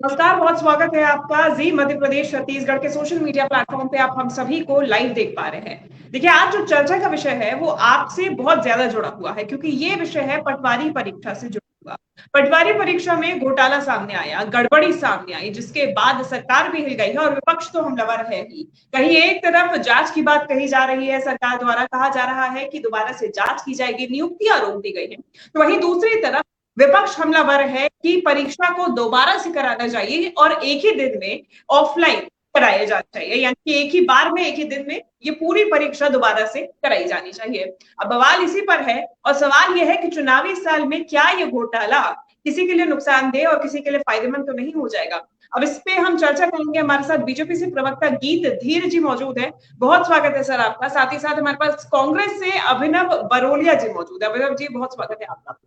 नमस्कार, बहुत स्वागत है आपका जी मध्य प्रदेश छत्तीसगढ़ के सोशल मीडिया प्लेटफॉर्म पे आप हम सभी को लाइव देख पा रहे हैं। देखिए, आज जो चर्चा का विषय है वो आपसे बहुत ज्यादा जुड़ा हुआ है क्योंकि ये विषय है पटवारी परीक्षा से जुड़ा हुआ। पटवारी परीक्षा में घोटाला सामने आया, गड़बड़ी सामने आई, जिसके बाद सरकार भी हिल गई है और विपक्ष तो हमलावर है ही। कहीं एक तरफ जांच की बात कही जा रही है, सरकार द्वारा कहा जा रहा है कि दोबारा से जांच की जाएगी, नियुक्तियां रोक दी गई है, तो वहीं दूसरी तरफ विपक्ष हमलावर है कि परीक्षा को दोबारा से कराना चाहिए और एक ही दिन में ऑफलाइन कराया जाना चाहिए, यानी कि एक ही बार में, एक ही दिन में ये पूरी परीक्षा दोबारा से कराई जानी चाहिए। अब बवाल इसी पर है और सवाल यह है कि चुनावी साल में क्या ये घोटाला किसी के लिए नुकसानदेह और किसी के लिए फायदेमंद तो नहीं हो जाएगा। अब इस पे हम चर्चा करेंगे। हमारे साथ बीजेपी से प्रवक्ता गीत धीर जी मौजूद है। बहुत स्वागत है सर आपका। साथ ही साथ हमारे पास कांग्रेस से अभिनव बरोलिया जी मौजूद है। अभिनव जी, बहुत स्वागत है आपका।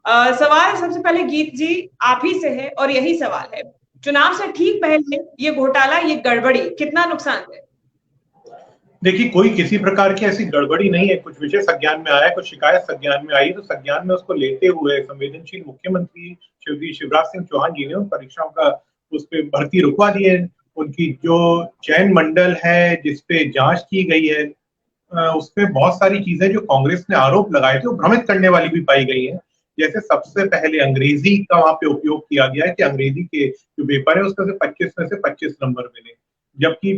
सवाल सबसे पहले गीत जी आप ही से है और यही सवाल है, चुनाव से ठीक पहले ये घोटाला, ये गड़बड़ी कितना नुकसान है? देखिए, कोई किसी प्रकार की ऐसी गड़बड़ी नहीं है। कुछ विषय संज्ञान में आया, कुछ शिकायत संज्ञान में आई, तो संज्ञान में उसको लेते हुए संवेदनशील मुख्यमंत्री श्री शिवराज सिंह चौहान जी ने उन परीक्षाओं का उस पे भर्ती रुकवा दी है। उनकी जो चयन मंडल है जिसपे जांच की गई है, उसपे बहुत सारी चीजें जो कांग्रेस ने आरोप लगाए थे वो भ्रमित करने वाली भी पाई गई है। जैसे सबसे पहले अंग्रेजी का वहां पे उपयोग किया गया है कि अंग्रेजी के जो पेपर है उसमें से 25 में से 25 नंबर मिले, जबकि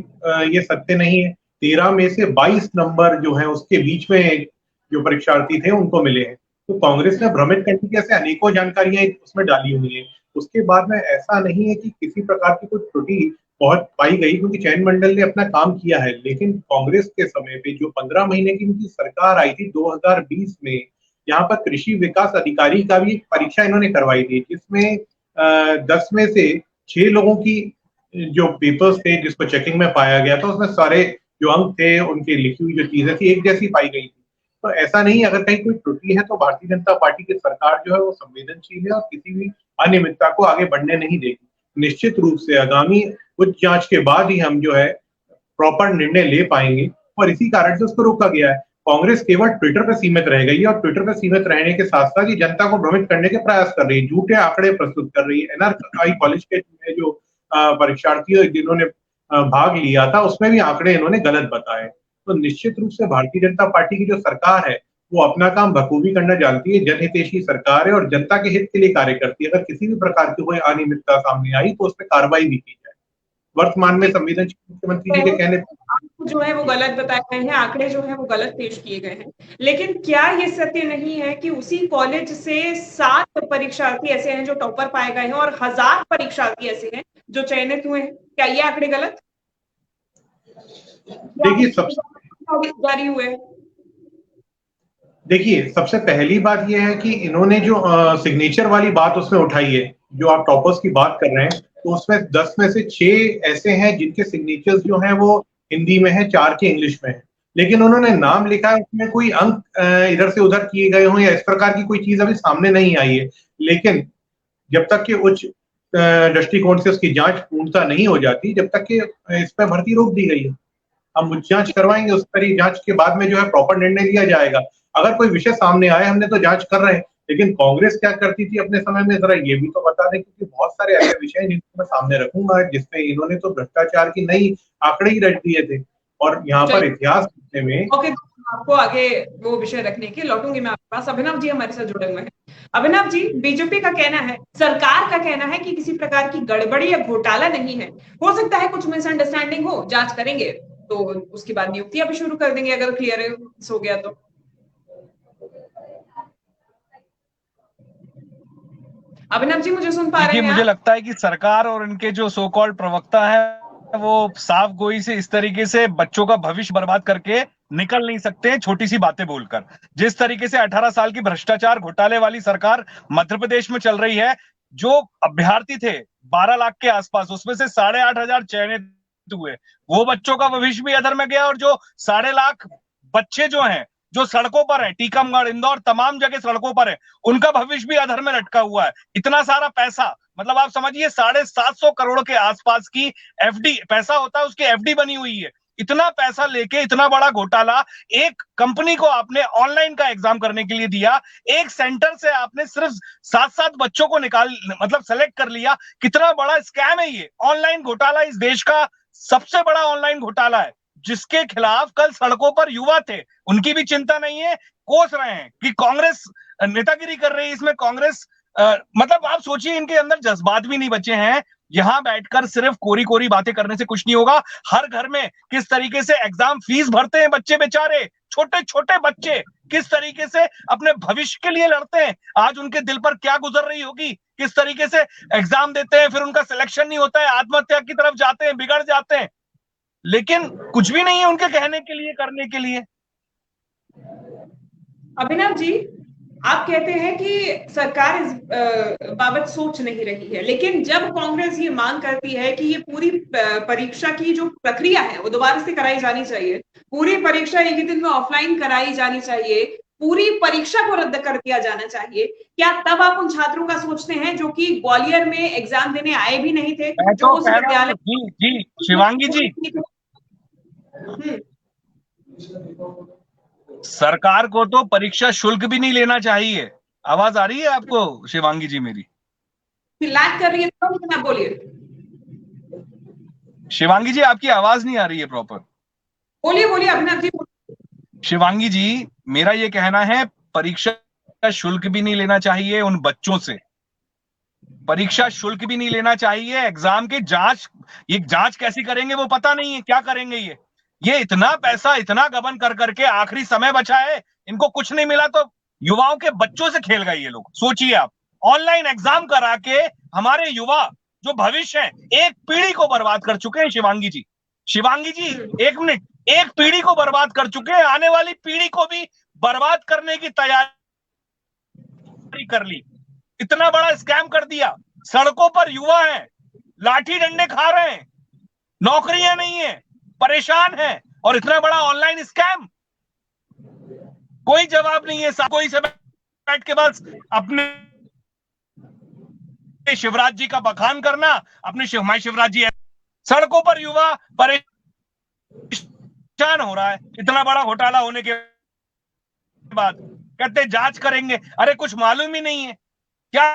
ये सत्य नहीं है। 13 में से 22 नंबर जो है उसके बीच में जो परीक्षार्थी थे उनको मिले हैं। तो कांग्रेस ने भ्रमित करने की ऐसे अनेकों जानकारियां उसमें डाली हुई है। उसके बाद में ऐसा नहीं है कि किसी प्रकार की कुछ त्रुटि बहुत पाई गई, क्योंकि चयन मंडल ने अपना काम किया है। लेकिन कांग्रेस के समय पे जो 15 महीने की इनकी सरकार आई थी 2020 में, यहाँ पर कृषि विकास अधिकारी का भी परीक्षा इन्होंने करवाई थी, जिसमें 10 में से 6 लोगों की जो पेपर्स थे जिसको चेकिंग में पाया गया था उसमें सारे जो अंक थे, उनकी लिखी हुई जो चीजें थी एक जैसी पाई गई थी। तो ऐसा नहीं, अगर कहीं कोई त्रुटि है तो भारतीय जनता पार्टी की सरकार जो है वो संवेदनशील है और किसी भी अनियमितता को आगे बढ़ने नहीं देगी। निश्चित रूप से आगामी उच्च जांच के बाद ही हम जो है प्रॉपर निर्णय ले पाएंगे, और इसी कारण से उसको रोका गया है। कांग्रेस केवल ट्विटर पर सीमित रह गई है और ट्विटर पर सीमित रहने के साथ साथ ही जनता को भ्रमित करने के प्रयास कर रही है, झूठे आंकड़े प्रस्तुत कर रही है। एनआरआई कॉलेज के जो परीक्षार्थी जिन्होंने भाग लिया था उसमें भी आंकड़े इन्होंने गलत बताए। तो निश्चित रूप से भारतीय जनता पार्टी की जो सरकार है वो अपना काम बखूबी करना जानती है, जनहितैषी सरकार है और जनता के हित के लिए कार्य करती है। अगर किसी भी प्रकार की कोई अनियमितता सामने आई तो उस पर कार्रवाई भी की जाए। वर्तमान में संवेदनशील मुख्यमंत्री जी के कहने जो है वो गलत बताए गए हैं, आंकड़े जो है वो गलत पेश किए गए हैं, लेकिन क्या ये सत्य नहीं है कि उसी कॉलेज से 7 परीक्षार्थी ऐसे हैं जो टॉपर पाए गए हैं और 1000 परीक्षार्थी ऐसे हैं जो चयनित हुए हैं? क्या ये आंकड़े गलत देखिए जारी हुए? देखिए, सबसे पहली बात यह है कि इन्होंने जो सिग्नेचर वाली बात उसमें उठाई है, जो आप टॉपर्स की बात कर रहे हैं, तो उसमें 10 में से 6 ऐसे हैं जिनके सिग्नेचर्स जो हैं वो हिंदी में है, 4 के इंग्लिश में है। लेकिन उन्होंने नाम लिखा है, उसमें कोई अंक इधर से उधर किए गए हों या इस प्रकार की कोई चीज अभी सामने नहीं आई है। लेकिन जब तक कि उच्च दृष्टिकोण से उसकी जांच पूर्णता नहीं हो जाती, जब तक कि इस पर भर्ती रोक दी गई है। हम उच्च जांच करवाएंगे, उस पर जांच के बाद में जो है प्रॉपर निर्णय लिया जाएगा। अगर कोई विषय सामने आए, हमने तो जांच कर रहे हैं, लेकिन कांग्रेस क्या करती थी अपने समय में, जरा ये भी तो बता दें, क्योंकि बहुत सारे ऐसे विषय जिनको मैं सामने रखूंगा जिसमें इन्होंने तो भ्रष्टाचार की नई आंकड़े ही रट दिए थे। और यहाँ पर इतिहास लिखने में आपको आगे वो विषय रखने के लौटूंगी मैं आपके पास। अभिनव जी हमारे साथ जुड़े हुए हैं। अभिनव जी, बीजेपी का कहना है, सरकार का कहना है कि किसी प्रकार की गड़बड़ी या घोटाला नहीं है, हो सकता है कुछ मिसअंडरस्टैंडिंग हो, जांच करेंगे तो उसके बाद नियुक्तियां भी शुरू कर देंगे अगर क्लियर हो गया तो। अभिनव जी, मुझे सुन पा रहे हैं? मुझे लगता है कि सरकार और इनके जो सो कॉल्ड प्रवक्ता है वो साफ गोई से इस तरीके से बच्चों का भविष्य बर्बाद करके निकल नहीं सकते हैं छोटी सी बातें बोलकर। जिस तरीके से 18 साल की भ्रष्टाचार घोटाले वाली सरकार मध्य प्रदेश में चल रही है, जो अभ्यर्थी थे 12 लाख के आसपास, उसमें से 8,500 चयनित हुए, वो बच्चों का भविष्य भी अधर में गया। और जो 1.5 लाख बच्चे जो हैं, जो सड़कों पर है, टीकमगढ़, इंदौर, तमाम जगह सड़कों पर है, उनका भविष्य भी अधर में लटका हुआ है। इतना सारा पैसा, मतलब आप समझिए 750 करोड़ के आसपास की एफडी पैसा होता है, उसकी एफडी बनी हुई है। इतना पैसा लेके इतना बड़ा घोटाला, एक कंपनी को आपने ऑनलाइन का एग्जाम करने के लिए दिया, एक सेंटर से आपने सिर्फ 7-7 बच्चों को निकाल मतलब सेलेक्ट कर लिया। कितना बड़ा स्कैम है ये ऑनलाइन घोटाला, इस देश का सबसे बड़ा ऑनलाइन घोटाला है, जिसके खिलाफ कल सड़कों पर युवा थे, उनकी भी चिंता नहीं है, कोस रहे हैं कि कांग्रेस नेतागिरी कर रही है इसमें। कांग्रेस मतलब आप सोचिए, इनके अंदर जज्बात भी नहीं बचे हैं। यहां बैठकर सिर्फ कोरी कोरी बातें करने से कुछ नहीं होगा। हर घर में किस तरीके से एग्जाम फीस भरते हैं बच्चे, बेचारे छोटे छोटे बच्चे किस तरीके से अपने भविष्य के लिए लड़ते हैं, आज उनके दिल पर क्या गुजर रही होगी, किस तरीके से एग्जाम देते हैं, फिर उनका सिलेक्शन नहीं होता है, आत्महत्या की तरफ जाते हैं, बिगड़ जाते हैं, लेकिन कुछ भी नहीं है उनके कहने के लिए, करने के लिए। अभिनव जी, आप कहते हैं कि सरकार इस बाबत सोच नहीं रही है, लेकिन जब कांग्रेस ये मांग करती है कि ये पूरी परीक्षा की जो प्रक्रिया है वो दोबारा से कराई जानी चाहिए, पूरी परीक्षा एक ही दिन में ऑफलाइन कराई जानी चाहिए, पूरी परीक्षा को रद्द कर दिया जाना चाहिए, क्या तब आप उन छात्रों का सोचते हैं जो कि ग्वालियर में एग्जाम देने आए भी नहीं थे, जो उस विद्यालय जी शिवांगी जी, सरकार को तो परीक्षा शुल्क भी नहीं लेना चाहिए। आवाज आ रही है आपको शिवांगी जी मेरी? लैग कर रही है तो आप बोलिए। शिवांगी जी आपकी आवाज नहीं आ रही है प्रॉपर। बोलिए बोलिए अभिनव जी। शिवांगी जी, मेरा ये कहना है परीक्षा का शुल्क भी नहीं लेना चाहिए उन बच्चों से, परीक्षा शुल्क भी नहीं लेना चाहिए। एग्जाम की जांच, ये जांच कैसी करेंगे वो पता नहीं है, क्या करेंगे ये इतना पैसा इतना गबन कर करके आखिरी समय बचा है, इनको कुछ नहीं मिला तो युवाओं के बच्चों से खेल गए ये लोग। सोचिए आप, ऑनलाइन एग्जाम करा के हमारे युवा जो भविष्य है, एक पीढ़ी को बर्बाद कर चुके हैं। शिवांगी जी, शिवांगी जी एक मिनट, एक पीढ़ी को बर्बाद कर चुके हैं, आने वाली पीढ़ी को भी बर्बाद करने की तैयारी कर ली। इतना बड़ा स्कैम कर दिया, सड़कों पर युवा हैं, लाठी डंडे खा रहे हैं, नौकरियां नहीं है, परेशान है, और इतना बड़ा ऑनलाइन स्कैम, कोई जवाब नहीं है। कोई से बैठ के बस अपने शिवराज जी का बखान करना, अपने शिवराज जी, सड़कों पर युवा परेशान हो रहा है इतना बड़ा घोटाला होने के बाद। कहते जांच करेंगे, अरे कुछ मालूम ही नहीं है क्या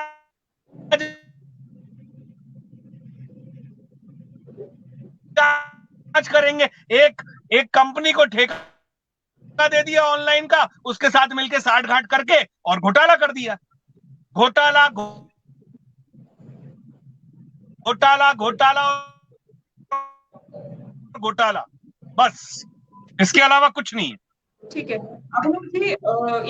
जांच करेंगे। एक कंपनी को ठेका दे दिया ऑनलाइन का, उसके साथ मिलकर साठ घाट करके और घोटाला कर दिया। घोटाला घोटाला घोटाला घोटाला, बस इसके अलावा कुछ नहीं है। ठीक है अभिनव जी,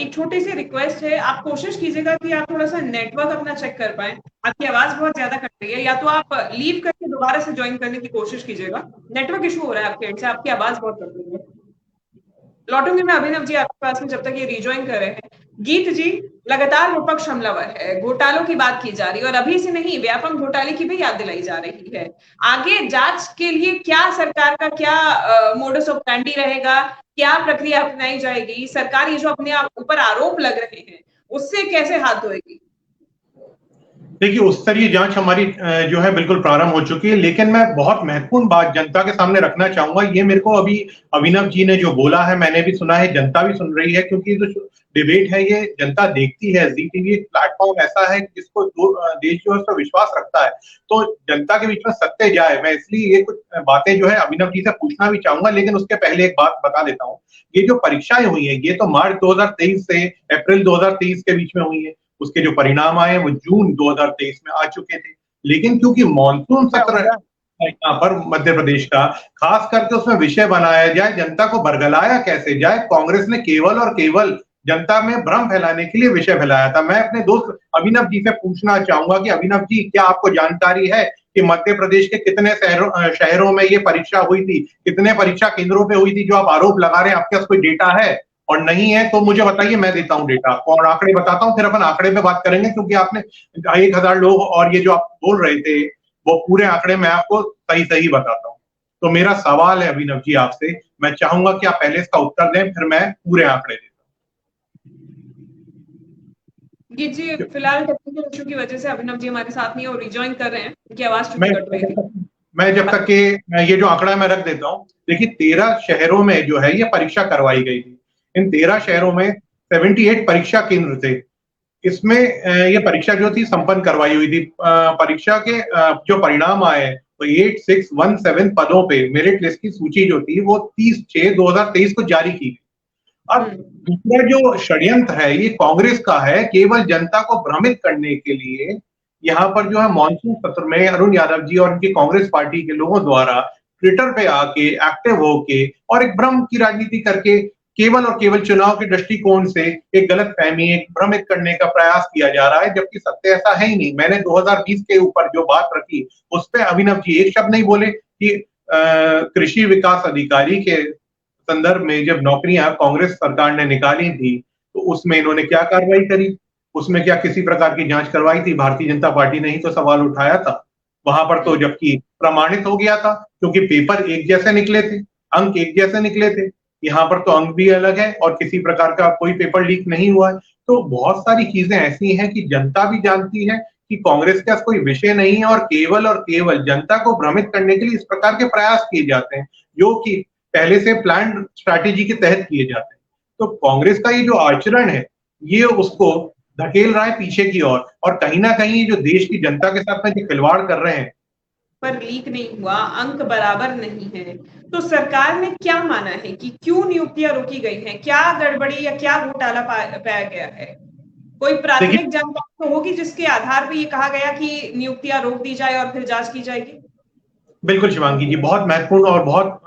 एक छोटी सी रिक्वेस्ट है, आप कोशिश कीजिएगा कि आप थोड़ा सा नेटवर्क अपना चेक कर पाए। आपकी आवाज बहुत ज्यादा कट रही है, या तो आप लीव करके दोबारा से ज्वाइन करने की कोशिश कीजिएगा। नेटवर्क इशू हो रहा है आपके एंड से, आपकी आवाज बहुत कट रही है। लौटूंगी मैं अभिनव जी आपके पास में जब तक ये रिज्वाइन कर रहे हैं। गीत जी, लगातार विपक्ष हमलावर है, घोटालों की बात की जा रही है और अभी से नहीं, व्यापक घोटाले की भी याद दिलाई जा रही है। आगे जांच के लिए क्या सरकार का क्या मोडस ऑपरेंडी रहेगा, क्या प्रक्रिया अपनाई जाएगी, सरकार ये जो अपने आप ऊपर आरोप लग रहे हैं उससे कैसे हाथ धोएगी? देखिए, उस स्तरीय जांच हमारी जो है बिल्कुल प्रारंभ हो चुकी है, लेकिन मैं बहुत महत्वपूर्ण बात जनता के सामने रखना चाहूंगा। ये मेरे को अभी अभिनव जी ने जो बोला है, मैंने भी सुना है, जनता भी सुन रही है, क्योंकि जो डिबेट है ये जनता देखती है। जी टीवी एक प्लेटफॉर्म ऐसा है जिसको देश जो है उस पर विश्वास रखता है, तो जनता के बीच में सत्य जाए, मैं इसलिए ये कुछ बातें जो है अभिनव जी से पूछना भी चाहूंगा। लेकिन उसके पहले एक बात बता देता हूँ, ये जो परीक्षाएं हुई है ये तो मार्च 2023 से अप्रैल 2023 के बीच में हुई है, उसके जो परिणाम आए वो जून 2023 में आ चुके थे। लेकिन क्योंकि मानसून सत्र यहाँ पर मध्य प्रदेश का, खास करके उसमें विषय बनाया जाए जनता को बरगलाया कैसे जाए, कांग्रेस ने केवल और केवल जनता में भ्रम फैलाने के लिए विषय फैलाया था। मैं अपने दोस्त अभिनव जी से पूछना चाहूंगा कि अभिनव जी, क्या आपको जानकारी है कि मध्य प्रदेश के कितने शहरों में ये परीक्षा हुई थी, कितने परीक्षा केंद्रों पे हुई थी जो आप आरोप लगा रहे हैं? आपके पास कोई डेटा है? और नहीं है तो मुझे बताइए, मैं देता हूं डेटा आपको और आंकड़े बताता हूं, फिर अपन आंकड़े पे बात करेंगे, क्योंकि आपने 1000 लोग और ये जो आप बोल रहे थे वो पूरे आंकड़े मैं आपको सही बताता हूं। तो मेरा सवाल है अभिनव जी आपसे, मैं चाहूंगा कि आप पहले इसका उत्तर दें, फिर मैं पूरे आंकड़े देता हूँ। जी फिलहाल टेक्निकल इशू की वजह से अभिनव जी हमारे साथ नहीं और रिजॉइन कर रहे हैं, उनकी आवाज कट रही थी। मैं जब तक के ये जो आंकड़ा मैं रख देता हूँ, देखिए 13 शहरों में जो है ये परीक्षा करवाई गई थी। इन 13 शहरों में 78 परीक्षा केंद्र थे। इसमें ये परीक्षा जो थी संपन्न करवाई हुई थी। परीक्षा के जो परिणाम आए तो 8617 पदों पे मेरिट लिस्ट की सूची जो थी वो 30/6/2023 को जारी की गई। अब दूसरा जो षड्यंत्र है ये कांग्रेस का है, केवल जनता को भ्रमित करने के लिए यहाँ पर जो है मॉनसून सत्र में अरुण यादव जी और उनकी कांग्रेस पार्टी के लोगों द्वारा ट्विटर पे आके एक्टिव होके और एक भ्रम की राजनीति करके केवल और केवल चुनाव के दृष्टिकोण से एक गलत फहमी, एक भ्रमित करने का प्रयास किया जा रहा है, जबकि सत्य ऐसा है ही नहीं। मैंने 2020 के ऊपर जो बात रखी उस पर अभिनव जी एक शब्द नहीं बोले कि कृषि विकास अधिकारी के संदर्भ में जब नौकरियां कांग्रेस सरकार ने निकाली थी तो उसमें इन्होंने क्या कार्रवाई करी, उसमें क्या किसी प्रकार की जांच करवाई थी? भारतीय जनता पार्टी ने ही तो सवाल उठाया था वहां पर, तो जबकि प्रमाणित हो गया था क्योंकि पेपर एक जैसे निकले थे, अंक एक जैसे निकले थे। यहाँ पर तो अंक भी अलग है और किसी प्रकार का कोई पेपर लीक नहीं हुआ है। तो बहुत सारी चीजें ऐसी हैं कि जनता भी जानती है कि कांग्रेस के पास कोई विषय नहीं है और केवल जनता को भ्रमित करने के लिए इस प्रकार के प्रयास किए जाते हैं जो कि पहले से प्लान स्ट्रैटेजी के तहत किए जाते हैं। तो कांग्रेस का ये जो आचरण है ये उसको धकेल रहा है पीछे की ओर और कहीं ना कहीं जो देश की जनता के साथ में जो खिलवाड़ कर रहे हैं। पर लीक नहीं हुआ, अंक बराबर नहीं है, तो सरकार ने क्या माना है कि क्यों नियुक्तियां रोकी गई हैं? क्या गड़बड़ी या क्या घोटाला पाया गया है? कोई प्राथमिक जानकारी तो होगी जिसके आधार पर ये कहा गया कि नियुक्तियां रोक दी जाए और फिर जांच की जाएगी। बिल्कुल शिवांगी जी, बहुत महत्वपूर्ण और बहुत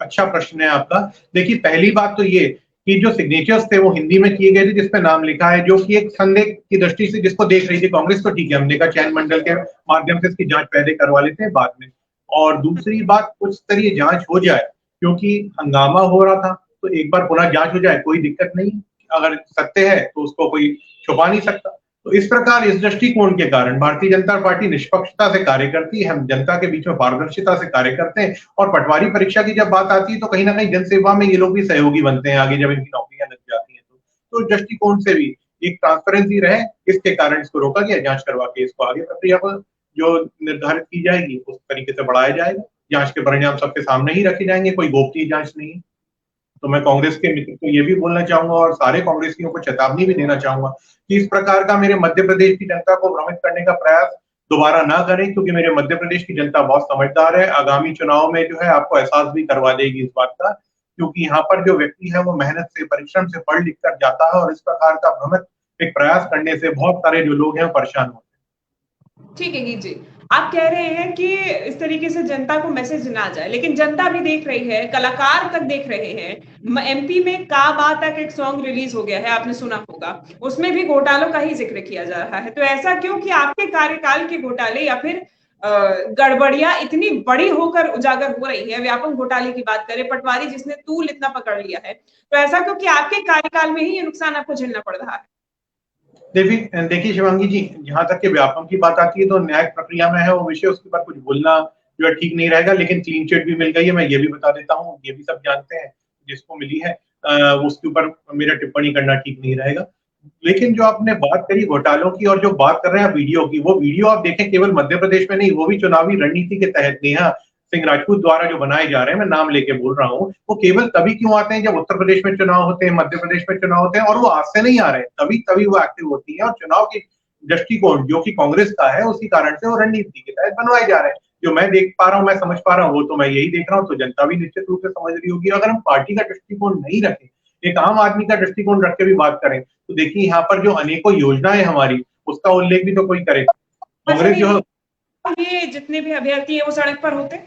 अच्छा प्रश्न है आपका। देखिए पहली बात तो ये कि जो सिग्नेचर्स थे वो हिंदी में किए गए थे जिसपे नाम लिखा है, जो कि एक संदेह की दृष्टि से जिसको देख रही थी कांग्रेस, तो ठीक है हमने कहा चयन मंडल के माध्यम से इसकी जांच पहले करवा लेते हैं बाद में। और दूसरी बात उच्च स्तरीय जांच हो जाए क्योंकि हंगामा हो रहा था, तो एक बार पुनः जांच हो जाए कोई दिक्कत नहीं। अगर सत्य है तो उसको कोई छुपा नहीं सकता। तो इस प्रकार इस दृष्टिकोण के कारण भारतीय जनता पार्टी निष्पक्षता से कार्य करती है, हम जनता के बीच में पारदर्शिता से कार्य करते हैं। और पटवारी परीक्षा की जब बात आती है तो कहीं ना कहीं जनसेवा में ये लोग भी सहयोगी बनते हैं आगे जब इनकी नौकरियां लग जाती हैं तो दृष्टिकोण से भी एक ट्रांसपेरेंसी रहे, इसके कारण इसको रोका गया। जांच करवा के इसको आगे प्रक्रिया को जो निर्धारित की जाएगी उस तरीके से बढ़ाया जाएगा। जांच के परिणाम सबके सामने ही रखे जाएंगे, कोई गोपनीय जांच नहीं है। तो मैं कांग्रेस के मित्र को ये भी बोलना चाहूंगा और सारे कांग्रेसियों को चेतावनी भी देना चाहूंगा कि इस प्रकार का मेरे मध्य प्रदेश की जनता को भ्रमित करने का प्रयास दोबारा ना करें, क्योंकि मेरे मध्य प्रदेश की जनता बहुत समझदार है। आगामी चुनाव में जो है आपको एहसास भी करवा देगी इस बात का, क्योंकि यहाँ पर जो व्यक्ति है वो मेहनत से परिश्रम से पढ़ लिख कर जाता है और इस प्रकार का भ्रमित एक प्रयास करने से बहुत सारे जो लोग हैं वो परेशान होते हैं। ठीक है जी, आप कह रहे हैं कि इस तरीके से जनता को मैसेज ना जाए, लेकिन जनता भी देख रही है, कलाकार तक देख रहे हैं। एमपी में काबा तक एक सॉन्ग रिलीज हो गया है, आपने सुना होगा, उसमें भी घोटालों का ही जिक्र किया जा रहा है। तो ऐसा क्यों कि आपके कार्यकाल के घोटाले या फिर गड़बड़ियां इतनी बड़ी होकर उजागर हो रही है? व्यापक घोटाले की बात करें, पटवारी जिसने तूल इतना पकड़ लिया है, तो ऐसा क्यों कि आपके कार्यकाल में ही ये नुकसान आपको झेलना पड़ रहा है? देखिए शिवांगी जी, जहां तक के व्यापम की बात आती है तो न्यायिक प्रक्रिया में है वो विषय, उसके ऊपर कुछ बोलना जो है ठीक नहीं रहेगा। लेकिन क्लीन चिट भी मिल गई है, मैं ये भी बता देता हूँ, ये भी सब जानते हैं जिसको मिली है, उसके ऊपर मेरा टिप्पणी करना ठीक नहीं रहेगा। लेकिन जो आपने बात करी घोटालों की और जो बात कर रहे हैं वीडियो की, वो वीडियो आप देखें केवल मध्य प्रदेश में नहीं, वो भी चुनावी रणनीति के तहत नेहा सिंह राजपूत द्वारा जो बनाए जा रहे हैं, मैं नाम लेके बोल रहा हूँ, वो केवल तभी क्यों आते हैं जब उत्तर प्रदेश में चुनाव होते हैं, मध्य प्रदेश में चुनाव होते हैं, और वो आज से नहीं आ रहे हैं, तभी तभी वो एक्टिव होती है। और चुनाव की दृष्टिकोण जो कि कांग्रेस का है उसी कारण से वो रणनीति के तहत बनवाए जा रहे हैं। जो मैं देख पा रहा हूँ, मैं समझ पा रहा हूँ, वो तो मैं यही देख रहा हूँ, तो जनता भी निश्चित रूप से समझ रही होगी। अगर हम पार्टी का दृष्टिकोण नहीं रखें, एक आम आदमी का दृष्टिकोण रख के भी बात करें, तो देखिए यहाँ पर जो अनेकों योजनाएं हमारी, उसका उल्लेख भी तो कोई करे। कांग्रेस जो ये जितने भी अभ्यर्थी हैं वो सड़क पर होते?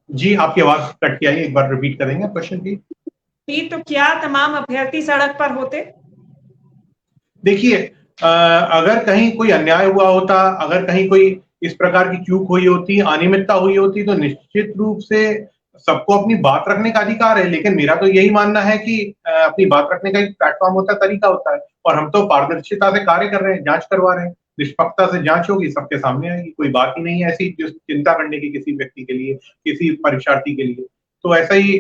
जी, आपकी आवाज कट के आई, एक बार रिपीट करेंगे क्वेश्चन की? तो क्या तमाम अभ्यर्थी सड़क पर होते? देखिए, अगर कहीं कोई अन्याय हुआ होता, अगर कहीं कोई इस प्रकार की चूक हुई होती, अनियमितता हुई होती, तो निश्चित रूप से सबको अपनी बात रखने का अधिकार है। लेकिन मेरा तो यही मानना है कि अपनी बात रखने का एक प्लेटफॉर्म होता है, तरीका होता है, और हम तो पारदर्शिता से कार्य कर रहे हैं, जांच करवा रहे हैं, निष्पक्षता से जांच होगी, सबके सामने आएगी। कोई बात ही नहीं है ऐसी जो चिंता करने की किसी व्यक्ति के लिए, किसी परीक्षार्थी के लिए। तो ऐसा ही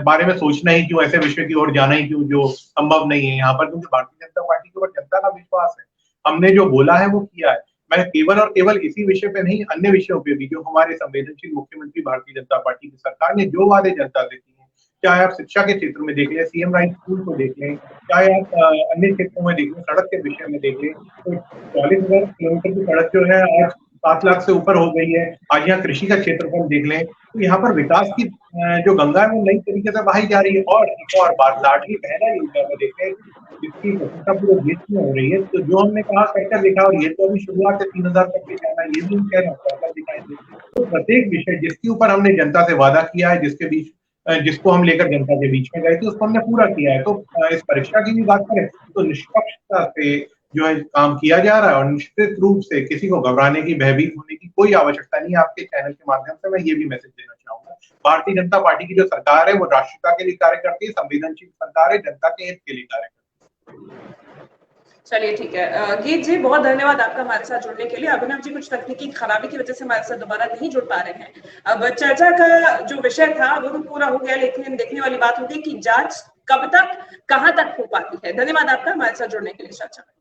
बारे में सोचना ही क्यों, ऐसे विषय की ओर जाना ही क्यों जो संभव नहीं है यहाँ पर, क्योंकि भारतीय जनता पार्टी के ऊपर जनता का विश्वास है। हमने जो बोला है वो किया है। मैं केवल और केवल इसी विषय पे नहीं, अन्य विषयों पे भी जो हमारे संवेदनशील मुख्यमंत्री भारतीय जनता पार्टी की सरकार ने जो वादे जनता से किए हैं, चाहे आप शिक्षा के क्षेत्र में देख लें, सीएम राइट स्कूल को देख लें, चाहे आप अन्य क्षेत्रों में देख लें, सड़क के विषय में देख लें, तो 40,000 किलोमीटर की सड़क जो है आज 7 लाख से ऊपर हो गई है। आज यहाँ कृषि का क्षेत्रफल देख लें, तो यहाँ पर विकास की जो गंगा है वो नई तरीके से बहाई जा रही है। और एक और बात, लाडली बहना योजना में देखें, जिसकी प्रशंसा पूरे देश में हो रही है, तो जो हमने कहा सेक्टर दिखा, और ये तो अभी शुरुआत है, 3,000 तक ले जाना, ये भी हम कह रहे हैं सेक्टर दिखाएंगे। तो प्रत्येक विषय जिसके ऊपर हमने जनता से वादा किया है, जिसको हम लेकर जनता के बीच में गए थे, उसको हमने पूरा किया है। तो इस परीक्षा की भी बात करें तो निष्पक्षता से जो है काम किया जा रहा है, और निश्चित रूप से किसी को घबराने की, भयभीत होने की कोई आवश्यकता नहीं है। आपके चैनल के माध्यम से मैं ये भी मैसेज देना चाहूंगा, भारतीय जनता पार्टी की जो सरकार है वो राष्ट्रीयता के लिए कार्य करती है, संवेदनशील सरकार है, जनता के हित के लिए कार्य करती है। चलिए ठीक है, गीत जी बहुत धन्यवाद आपका हमारे साथ जुड़ने के लिए। अभिनव जी कुछ तकनीकी खराबी की वजह से हमारे साथ दोबारा नहीं जुड़ पा रहे हैं। अब चर्चा का जो विषय था वो तो पूरा हो गया, लेकिन देखने वाली बात होगी कि जांच कब तक, कहां तक हो पाती है। धन्यवाद आपका हमारे साथ जुड़ने के लिए चर्चा में।